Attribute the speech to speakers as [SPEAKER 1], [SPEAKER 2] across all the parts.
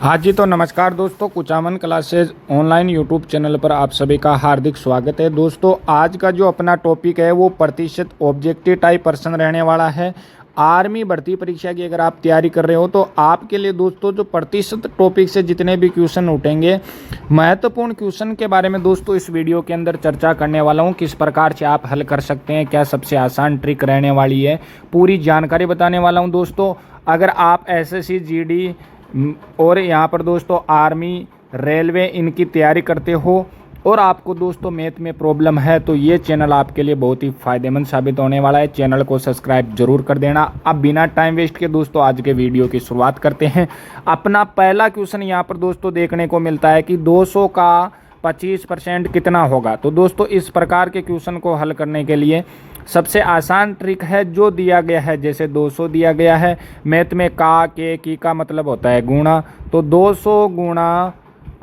[SPEAKER 1] हाँ जी, तो नमस्कार दोस्तों, Kuchaman classes online YouTube channel पर आप सभी का हार्दिक स्वागत है। दोस्तों, आज का जो अपना टॉपिक है वो प्रतिशत ऑब्जेक्टिव टाइप प्रश्न रहने वाला है। आर्मी भर्ती परीक्षा की अगर आप तैयारी कर रहे हो तो आपके लिए दोस्तों जो प्रतिशत टॉपिक से जितने भी क्वेश्चन उठेंगे, महत्वपूर्ण क्वेश्चन के बारे में दोस्तों इस वीडियो के अंदर चर्चा करने वाला हूँ। किस प्रकार से आप हल कर सकते हैं, क्या सबसे आसान ट्रिक रहने वाली है, पूरी जानकारी बताने वाला हूँ दोस्तों। अगर आप एसएससी, जीडी और यहाँ पर दोस्तों आर्मी, रेलवे इनकी तैयारी करते हो और आपको दोस्तों मैथ में प्रॉब्लम है तो ये चैनल आपके लिए बहुत ही फ़ायदेमंद साबित होने वाला है। चैनल को सब्सक्राइब जरूर कर देना। अब बिना टाइम वेस्ट के दोस्तों आज के वीडियो की शुरुआत करते हैं। अपना पहला क्वेश्चन यहाँ पर दोस्तों देखने को मिलता है कि 200 का 25% कितना होगा। तो दोस्तों इस प्रकार के क्वेश्चन को हल करने के लिए सबसे आसान ट्रिक है जो दिया गया है, जैसे 200 दिया गया है, मैथ में का के की का मतलब होता है गुणा, तो 200 गुणा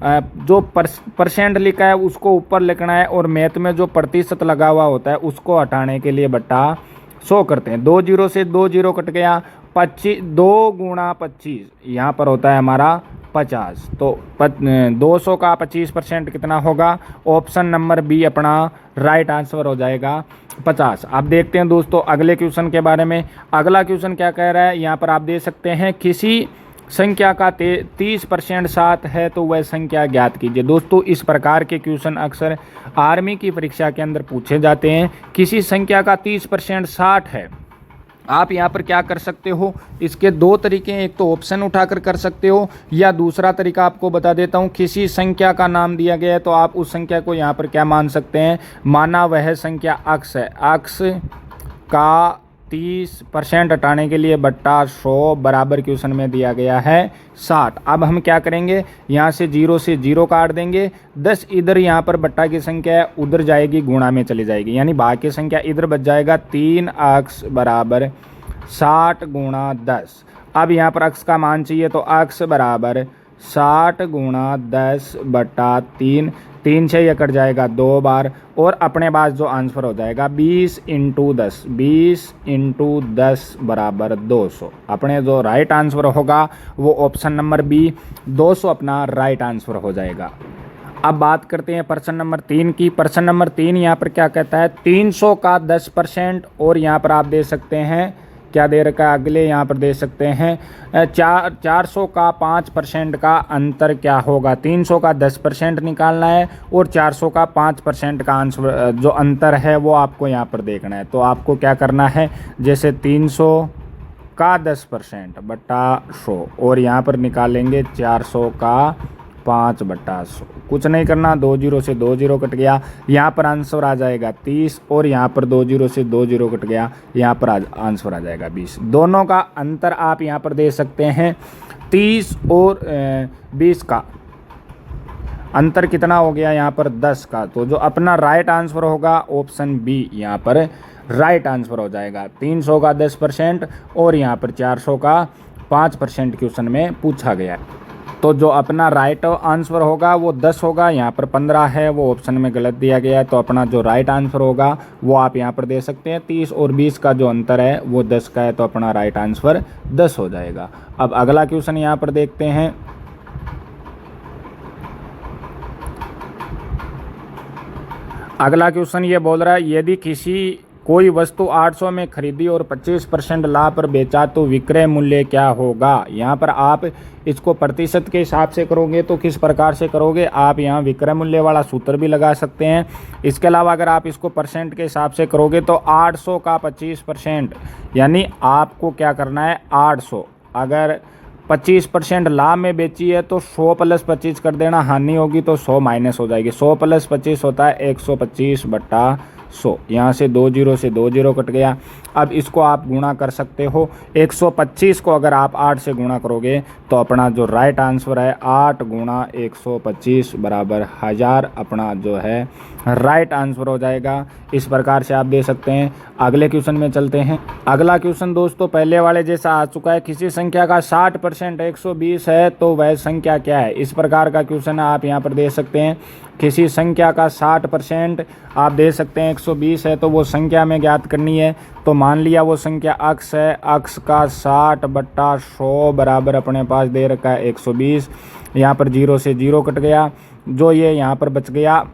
[SPEAKER 1] जो परसेंट लिखा है उसको ऊपर लिखना है और मैथ में जो प्रतिशत लगा हुआ होता है उसको हटाने के लिए बटा 100 करते हैं। 2 जीरो से 2 जीरो कट गया, 25 2 गुणा 25 यहाँ पर होता है हमारा 50। तो 200 का 25% कितना होगा? ऑप्शन नंबर बी अपना राइट आंसर हो जाएगा 50। अब देखते हैं दोस्तों अगले क्वेश्चन के बारे में। अगला क्वेश्चन क्या कह रहा है, यहाँ पर आप देख सकते हैं किसी संख्या का 30% साथ है तो वह संख्या ज्ञात कीजिए। दोस्तों इस प्रकार के क्वेश्चन अक्सर आर्मी की परीक्षा के अंदर पूछे जाते हैं। किसी संख्या का 30% 60 है, आप यहाँ पर क्या कर सकते हो, इसके दो तरीके हैं। एक तो ऑप्शन उठाकर कर सकते हो या दूसरा तरीका आपको बता देता हूँ। किसी संख्या का नाम दिया गया है तो आप उस संख्या को यहाँ पर क्या मान सकते हैं, माना वह संख्या अक्स है, अक्स का 30% हटाने के लिए बट्टा 100 बराबर क्वेश्चन में दिया गया है 60। अब हम क्या करेंगे, यहाँ से 0 से 0 काट देंगे, 10 इधर यहाँ पर बट्टा की संख्या है उधर जाएगी, गुणा में चली जाएगी, यानी भाग की संख्या इधर बच जाएगा। 3 अक्स बराबर 60 गुणा 10। अब यहाँ पर अक्स का मान चाहिए तो अक्स बराबर 60 गुणा 10 बट्टा 3, 3 से ये कट जाएगा 2 बार और अपने पास जो आंसर हो जाएगा 20 इंटू 10, 20 इंटू 10 बराबर 200। अपने जो राइट आंसर होगा वो ऑप्शन नंबर बी 200 अपना राइट आंसर हो जाएगा। अब बात करते हैं प्रश्न नंबर 3 की। प्रश्न नंबर 3 यहाँ पर क्या कहता है, 300 का 10% और यहाँ पर आप दे सकते हैं क्या दे रखा है, अगले यहाँ पर दे सकते हैं 400 का 5% का अंतर क्या होगा। 300 का 10% निकालना है और 400 का 5% का आंसर जो अंतर है वो आपको यहाँ पर देखना है। तो आपको क्या करना है, जैसे 300 का 10% बट्टा 100 और यहाँ पर निकालेंगे 400 का 5/100। कुछ नहीं करना, 2 जीरो से 2 जीरो कट गया, यहाँ पर आंसर आ जाएगा 30 और यहाँ पर 2 जीरो से 2 जीरो कट गया, यहाँ पर आंसर आ जाएगा 20। दोनों का अंतर आप यहाँ पर दे सकते हैं 30 और 20 का अंतर कितना हो गया यहाँ पर 10 का। तो जो अपना राइट आंसर होगा ऑप्शन बी यहाँ पर राइट आंसर हो जाएगा। 300 का 10% और यहाँ पर 400 का 5% क्वेश्चन में पूछा गया है। तो जो अपना राइट आंसर होगा वो 10 होगा, यहाँ पर 15 है वो ऑप्शन में गलत दिया गया है। तो अपना जो राइट आंसर होगा वो आप यहाँ पर दे सकते हैं। 30 और 20 का जो अंतर है वो 10 का है, तो अपना राइट आंसर 10 हो जाएगा। अब अगला क्वेश्चन यहाँ पर देखते हैं। अगला क्वेश्चन ये बोल रहा है, यदि कोई वस्तु 800 में खरीदी और 25% लाभ पर बेचा तो विक्रय मूल्य क्या होगा। यहाँ पर आप इसको प्रतिशत के हिसाब से करोगे तो किस प्रकार से करोगे, आप यहाँ विक्रय मूल्य वाला सूत्र भी लगा सकते हैं। इसके अलावा अगर आप इसको परसेंट के हिसाब से करोगे तो 800 का 25%, यानी आपको क्या करना है, 800 अगर 25% लाभ में बेची है तो 100 + 25 कर देना, हानि होगी तो 100 माइनस हो जाएगी। 100 + 25 होता है 125/100। यहाँ से 2 जीरो से 2 जीरो कट गया। अब इसको आप गुणा कर सकते हो, 125 को अगर आप 8 से गुणा करोगे तो अपना जो राइट आंसर है 8 गुणा 125 बराबर 1000 अपना जो है राइट आंसर हो जाएगा। इस प्रकार से आप दे सकते हैं। अगले क्वेश्चन में चलते हैं। अगला क्वेश्चन दोस्तों पहले वाले जैसा आ चुका है, किसी संख्या का 60% 120 है तो वह संख्या क्या है। इस प्रकार का क्वेश्चन आप यहाँ पर दे सकते हैं। किसी संख्या का 60% आप दे सकते हैं 120 है तो वो संख्या में ज्ञात करनी है। तो मान लिया वो संख्या अक्स है, अक्स का 60/100 बराबर अपने पास दे रखा है 120। यहाँ पर 0 से 0 कट गया, जो ये यहाँ पर बच गया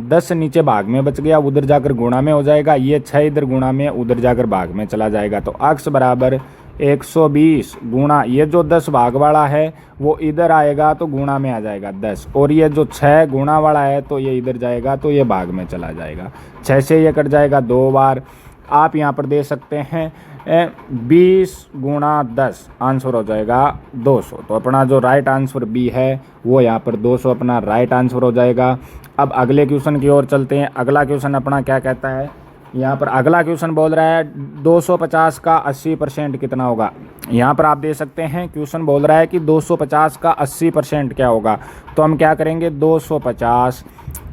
[SPEAKER 1] 10 नीचे भाग में बच गया, उधर जाकर गुणा में हो जाएगा। ये 6 इधर गुणा में, उधर जाकर भाग में चला जाएगा। तो अक्स बराबर 120 गुणा ये जो 10 भाग वाला है वो इधर आएगा तो गुणा में आ जाएगा 10, और ये जो 6 गुणा वाला है तो ये इधर जाएगा तो ये भाग में चला जाएगा। 6 से ये कट जाएगा 2 बार। आप यहाँ पर दे सकते हैं 20 गुणा 10, आंसर हो जाएगा 200। तो अपना जो राइट आंसर बी है वो यहाँ पर 200 अपना राइट आंसर हो जाएगा। अब अगले क्वेश्चन की ओर चलते हैं। अगला क्वेश्चन अपना क्या कहता है, यहाँ पर अगला क्वेश्चन बोल रहा है 250 का 80% कितना होगा। यहाँ पर आप दे सकते हैं क्वेश्चन बोल रहा है कि 250 का 80% क्या होगा। तो हम क्या करेंगे, 250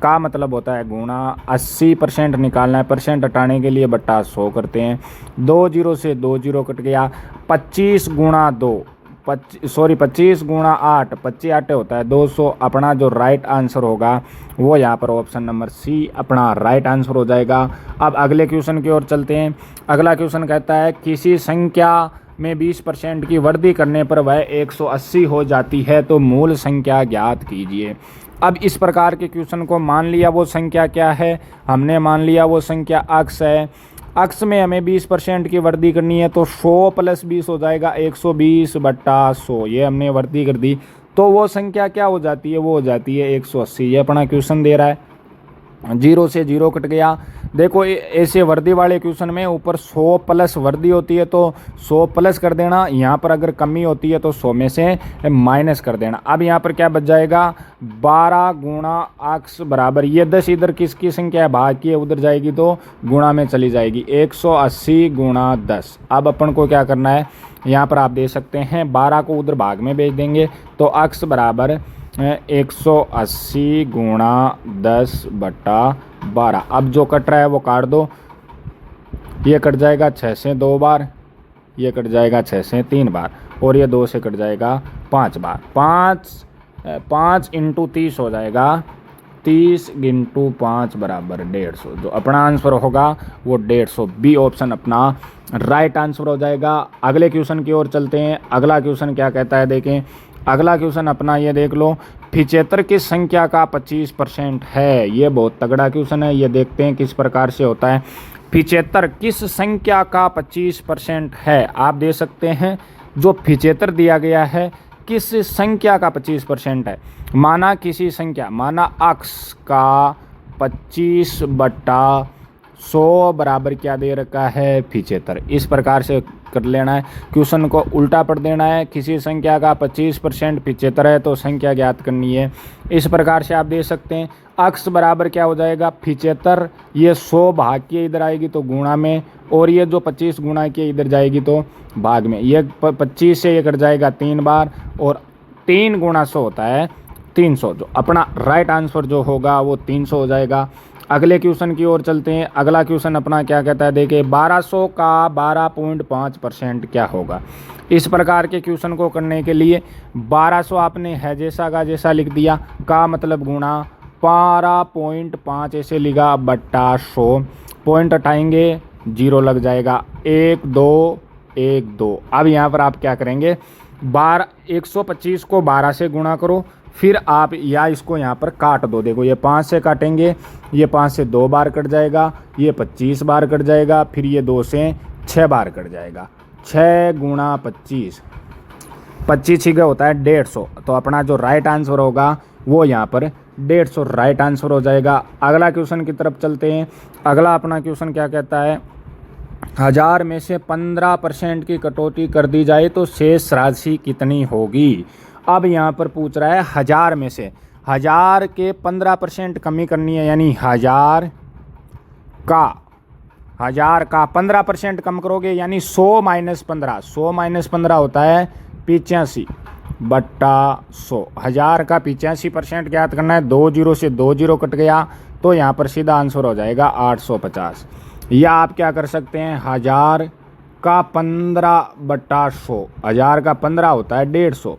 [SPEAKER 1] का मतलब होता है गुणा, 80% निकालना है, परसेंट हटाने के लिए बट्टा 100 करते हैं। 2 0 से 2 0 कट गया। 25 गुणा 2 25 गुणा 8, 25 8 होता है 200। अपना जो राइट आंसर होगा वो यहाँ पर ऑप्शन नंबर सी अपना राइट आंसर हो जाएगा। अब अगले क्वेश्चन की ओर चलते हैं। अगला क्वेश्चन कहता है किसी संख्या में 20% की वृद्धि करने पर वह 180 हो जाती है तो मूल संख्या ज्ञात कीजिए। अब इस प्रकार के क्वेश्चन को मान लिया वो संख्या क्या है, हमने मान लिया वो संख्या अक्स है। अक्स में हमें 20% की वृद्धि करनी है तो 100 + 20 हो जाएगा 120/100। ये हमने वृद्धि कर दी तो वो संख्या क्या हो जाती है, वो हो जाती है 180। ये अपना क्वेश्चन दे रहा है। 0 से 0 कट गया। देखो ऐसे वर्दी वाले क्वेश्चन में ऊपर 100 प्लस वर्दी होती है तो 100 प्लस कर देना, यहाँ पर अगर कमी होती है तो 100 में से माइनस कर देना। अब यहाँ पर क्या बच जाएगा, 12 गुणा अक्स बराबर ये 10 इधर किसकी संख्या है, भाग की है, उधर जाएगी तो गुणा में चली जाएगी 180 गुणा 10। अब अपन को क्या करना है, यहाँ पर आप दे सकते हैं 12 को उधर भाग में भेज देंगे तो अक्स बराबर 180 गुणा 10/12। अब जो कट रहा है वो काट दो। ये कट जाएगा 6 से 2 बार, ये कट जाएगा 6 से 3 बार, और ये 2 से कट जाएगा 5 बार। 5 × 30 हो जाएगा, 30 × 5 बराबर 150। जो अपना आंसर होगा वो 150, बी ऑप्शन अपना राइट आंसर हो जाएगा। अगले क्वेश्चन की ओर चलते हैं। अगला क्वेश्चन क्या कहता है, देखें अगला क्वेश्चन अपना ये देख लो, 75 की संख्या का 25% है। ये बहुत तगड़ा क्वेश्चन है, ये देखते हैं किस प्रकार से होता है। 75 किस संख्या का 25% है, आप दे सकते हैं जो 75 दिया गया है किस संख्या का 25% है। माना किसी संख्या, माना अक्स का 25/100 बराबर क्या दे रखा है, 75। इस प्रकार से कर लेना है, क्वेश्चन को उल्टा पढ़ देना है। किसी संख्या का 25% 75 है तो संख्या ज्ञात करनी है। इस प्रकार से आप दे सकते हैं अक्स बराबर क्या हो जाएगा 75, ये 100 भाग के इधर आएगी तो गुणा में, और ये जो 25 गुणा के इधर जाएगी तो भाग में। ये 25 से ये कट जाएगा 3 बार, और 3 गुणा 100 होता है 300। जो अपना राइट आंसर जो होगा वो 300 हो जाएगा। अगले क्वेश्चन की ओर चलते हैं। अगला क्वेश्चन अपना क्या कहता है, देखिए 1200 का 12.5% क्या होगा। इस प्रकार के क्वेश्चन को करने के लिए 1200 आपने है जैसा का जैसा लिख दिया, का मतलब गुणा 12.5 ऐसे लिखा बट्टा 100, पॉइंट हटाएंगे 0 लग जाएगा, 1 2 1 2। अब यहाँ पर आप क्या करेंगे, 125 को 12 से गुणा करो, फिर आप या इसको यहाँ पर काट दो। देखो ये 5 से काटेंगे, ये 5 से 2 बार कट जाएगा, ये 25 बार कट जाएगा, फिर ये 2 से 6 बार कट जाएगा। 6 गुणा 25, 25 ही होता है 150। तो अपना जो राइट आंसर होगा वो यहाँ पर 150 राइट आंसर हो जाएगा। अगला क्वेश्चन की तरफ चलते हैं। अगला अपना क्वेश्चन क्या कहता है, 1000 में से 15% की कटौती कर दी जाए तो शेष राशि कितनी होगी। अब यहाँ पर पूछ रहा है 1000 में से 1000 के 15% कमी करनी है, यानी 1000 का 15% कम करोगे, यानी 100 - 15, 100 - 15 होता है 85/100। 1000 का 85% ज्ञात करना है। 2 0 से 2 0 कट गया तो यहाँ पर सीधा आंसर हो जाएगा 850। या आप क्या कर सकते हैं, 1000 का 15/100, 1000 का 15 होता है 150,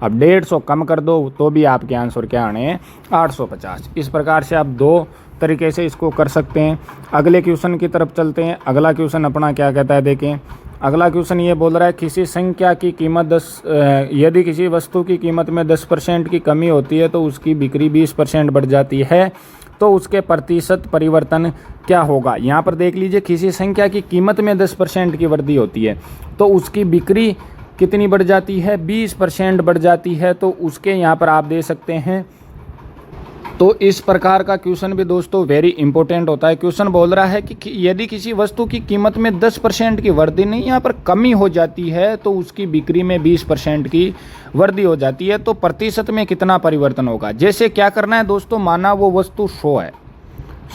[SPEAKER 1] अब 150 कम कर दो तो भी आपके आंसर क्या आने हैं 850। इस प्रकार से आप दो तरीके से इसको कर सकते हैं। अगले क्वेश्चन की तरफ चलते हैं। अगला क्वेश्चन अपना क्या कहता है, देखें। अगला क्वेश्चन ये बोल रहा है किसी संख्या की कीमत यदि किसी वस्तु की कीमत में 10% की कमी होती है तो उसकी बिक्री 20% बढ़ जाती है, तो उसके प्रतिशत परिवर्तन क्या होगा। यहाँ पर देख लीजिए, किसी संख्या की कीमत में 10% की वृद्धि होती है तो उसकी बिक्री कितनी बढ़ जाती है, 20% बढ़ जाती है। तो उसके यहाँ पर आप दे सकते हैं। तो इस प्रकार का क्वेश्चन भी दोस्तों वेरी इंपॉर्टेंट होता है। क्वेश्चन बोल रहा है कि यदि किसी वस्तु की कीमत में 10% की वृद्धि नहीं, यहाँ पर कमी हो जाती है, तो उसकी बिक्री में 20% की वृद्धि हो जाती है, तो प्रतिशत में कितना परिवर्तन होगा। जैसे क्या करना है दोस्तों, माना वो वस्तु 100 है,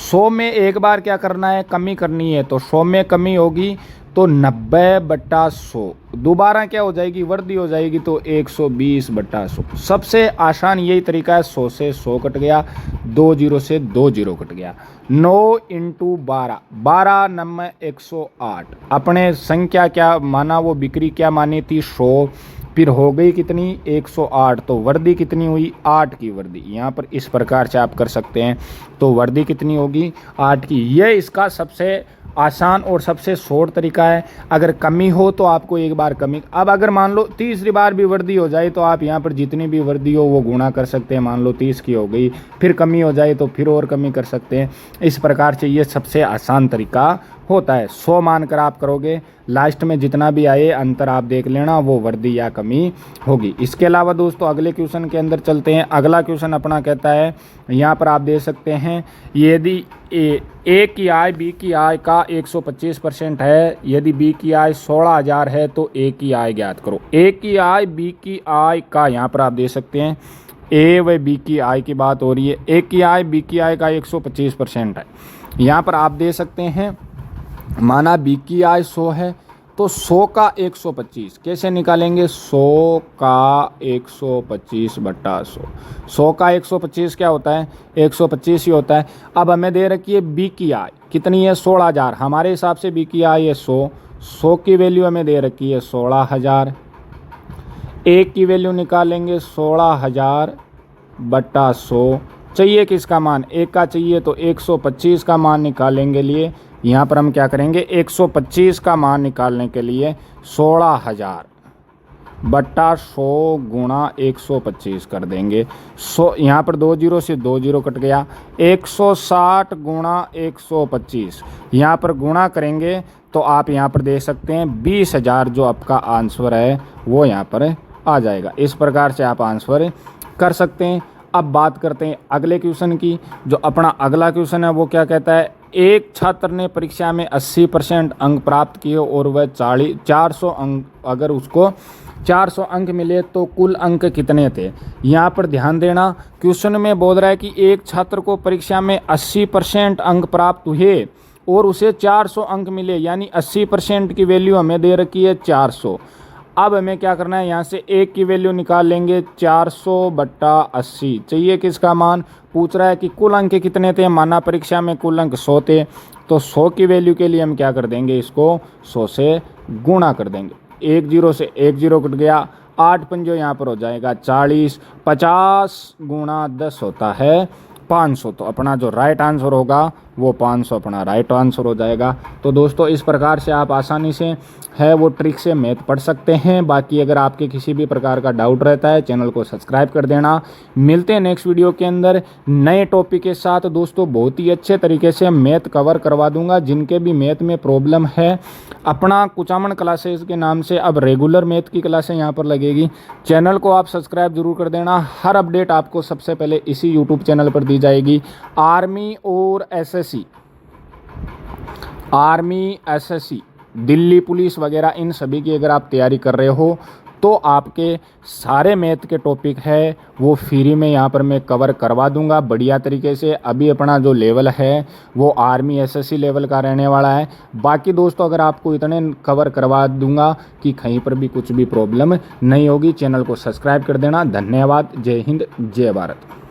[SPEAKER 1] 100 में एक बार क्या करना है, कमी करनी है। तो 100 में कमी होगी तो 90/100, दोबारा क्या हो जाएगी, वृद्धि हो जाएगी, तो 120/100। सबसे आसान यही तरीका है। 100 से 100 कट गया, 2 0 से 2 0 कट गया। 9 × 12, 12 9 108। अपने संख्या क्या माना, वो बिक्री क्या मानी थी 100, फिर हो गई कितनी 108, तो वृद्धि कितनी हुई 8 की वृद्धि। यहाँ पर इस प्रकार से आप कर सकते हैं। तो वृद्धि कितनी होगी 8 की। यह इसका सबसे आसान और सबसे शॉर्ट तरीका है। अगर कमी हो तो आपको एक बार कमी, अब अगर मान लो तीसरी बार भी वृद्धि हो जाए तो आप यहाँ पर जितनी भी वृद्धि हो वो गुणा कर सकते हैं। मान लो 30 की हो गई, फिर कमी हो जाए तो फिर और कमी कर सकते हैं। इस प्रकार से ये सबसे आसान तरीका होता है। 100 मानकर आप करोगे, लास्ट में जितना भी आए अंतर आप देख लेना, वो वृद्धि या कमी होगी। इसके अलावा दोस्तों अगले क्वेश्चन के अंदर चलते हैं। अगला क्वेश्चन अपना कहता है, यहाँ पर आप दे सकते हैं, यदि ए की आय बी की आय का 125% है, यदि बी की आय 16,000 है तो ए की आय ज्ञात करो। ए की आय बी की आय का, यहाँ पर आप दे सकते हैं ए व बी की आय की बात हो रही है। ए की आय बी की आय का 125% है। यहाँ पर आप दे सकते हैं, माना बी की आय 100 है तो 100 का 125 कैसे निकालेंगे, 100 का 125/100। 100 का 125 क्या होता है, 125 ही होता है। अब हमें दे रखी है बी की आय कितनी है 16,000, हमारे हिसाब से बी की आय है 100, 100 की वैल्यू हमें दे रखी है 16,000। ए की वैल्यू निकालेंगे 16,000/100। चाहिए किसका मान, एक का चाहिए, तो 125 का मान निकालेंगे लिए यहाँ पर हम क्या करेंगे, 125 का मान निकालने के लिए 16,000/100 गुणा 125 कर देंगे। 100 यहाँ पर 2 0 से 2 0 कट गया। 160 गुणा 125 यहाँ पर गुणा करेंगे तो आप यहाँ पर दे सकते हैं 20,000, जो आपका आंसर है वो यहाँ पर आ जाएगा। इस प्रकार से आप आंसर कर सकते हैं। अब बात करते हैं अगले क्वेश्चन की। जो अपना अगला क्वेश्चन है वो क्या कहता है, एक छात्र ने परीक्षा में 80% अंक प्राप्त किए और वह 400 अंक, अगर उसको 400 अंक मिले तो कुल अंक कितने थे। यहाँ पर ध्यान देना, क्वेश्चन में बोल रहा है कि एक छात्र को परीक्षा में 80% अंक प्राप्त हुए और उसे 400 अंक मिले, यानी 80% की वैल्यू हमें दे रखी है 400। अब हमें क्या करना है, यहाँ से एक की वैल्यू निकाल लेंगे 400/80। चाहिए किसका मान, पूछ रहा है कि कुल अंक कितने थे। माना परीक्षा में कुल अंक 100 थे, तो 100 की वैल्यू के लिए हम क्या कर देंगे, इसको 100 से गुणा कर देंगे। 1 0 से 1 0 कट गया, 8 पंजो यहाँ पर हो जाएगा 40, 50 गुणा 10 होता है 500। तो अपना जो राइट आंसर होगा वो 500 अपना राइट आंसर हो जाएगा। तो दोस्तों इस प्रकार से आप आसानी से है वो ट्रिक से मैथ पढ़ सकते हैं। बाकी अगर आपके किसी भी प्रकार का डाउट रहता है, चैनल को सब्सक्राइब कर देना। मिलते हैं नेक्स्ट वीडियो के अंदर नए टॉपिक के साथ। दोस्तों बहुत ही अच्छे तरीके से मैथ कवर करवा दूंगा। जिनके भी मैथ में प्रॉब्लम है, अपना कुचामन क्लासेस के नाम से अब रेगुलर मैथ की क्लासें यहाँ पर लगेगी। चैनल को आप सब्सक्राइब जरूर कर देना। हर अपडेट आपको सबसे पहले इसी यूट्यूब चैनल पर दी जाएगी। आर्मी और SSC, army SSC, Delhi police वगैरह, इन सभी की अगर आप तैयारी कर रहे हो तो आपके सारे मैथ के टॉपिक है वो फ्री में यहाँ पर मैं कवर करवा दूंगा बढ़िया तरीके से। अभी अपना जो लेवल है वो आर्मी एसएससी लेवल का रहने वाला है। बाकी दोस्तों अगर आपको इतने कवर करवा दूंगा कि कहीं पर भी कुछ भी प्रॉब्लम नहीं होगी। चैनल को सब्सक्राइब कर देना। धन्यवाद। जय हिंद, जय भारत।